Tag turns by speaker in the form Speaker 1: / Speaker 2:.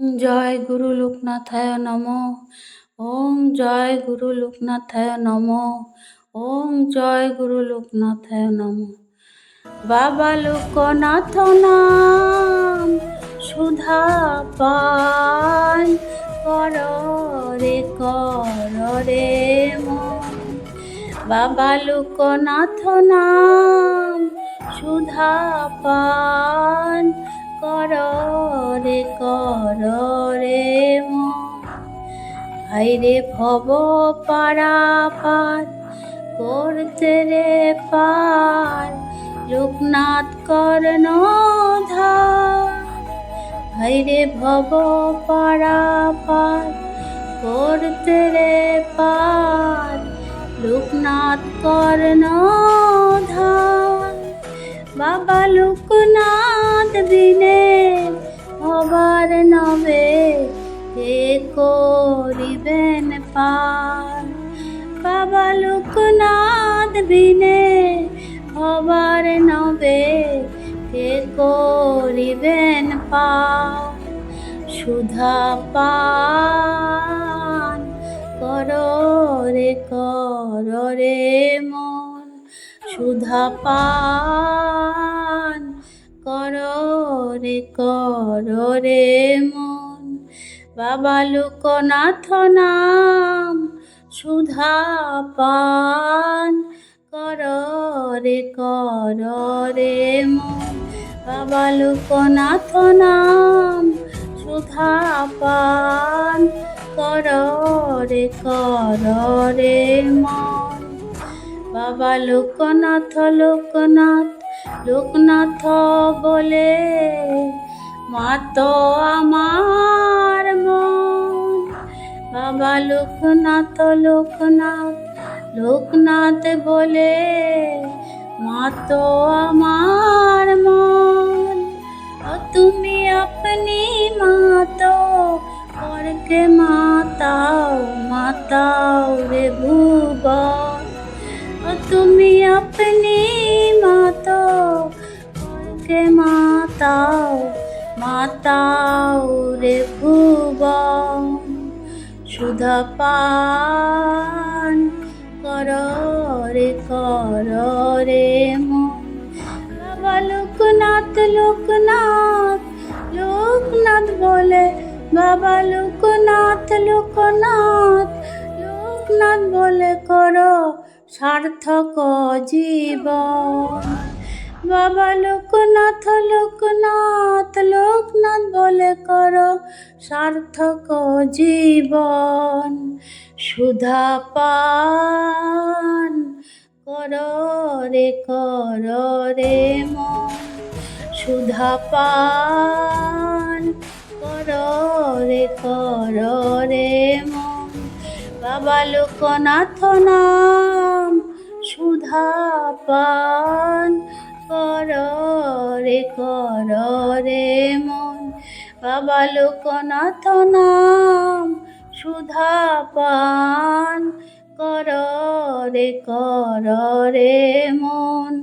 Speaker 1: জয় গুরু লোকনাথায় নমঃ। ওম জয় গুরু লোকনাথায় নমঃ। ওম জয় গুরু লোকনাথায় নমঃ। বাবা লোকনাথ নাম সুধা পান কর রে মন। বাবা লোকনাথ নাম সুধা পান কর রে মন। ভাইরে ভব পারাপার করতে রে পার লোকনাথ কর্ণধার। ভাইরে ভব পারাপার করতে রে পার লোকনাথ কর্ণধার। বাবা লোকনাথ বিনে ভবার নবে কে করিবেন পার। বাবা লোকনাথ বিনে ভবার নবে কে করিবেন পার। সুধা পান কর রে মন। সুধা পান কর রে মন। বাবা লোকনাথ নাম সুধা পান কর রে মন। বাবা লোকনাথ নাম সুধা পান কর রে মন। বাবা লোকনাথ লোকনাথ বলে মাতো আমার মন। বাবা লোকনাথ লোকনাথ বলে মাতো আমার মন। তুমি আপনি মাতো করকে মাতাও রে ভুবন। তুমি আপনি মাতো করকে মাতাও রে ভুবন। সুধা পান কর রে মন। বাবা লোকনাথ লোকনাথ বলে বাবা লোকনাথ বলে করো সার্থক জীবন। বাবা লোকনাথ বলে করো সার্থক জীবন। সুধা পান কর রে মন। সুধা পান কর রে মন। বাবা লোকনাথ নাম সুধা পান কর রে মন। বাবা লোকনাথ নাম সুধা পান কর রে মন।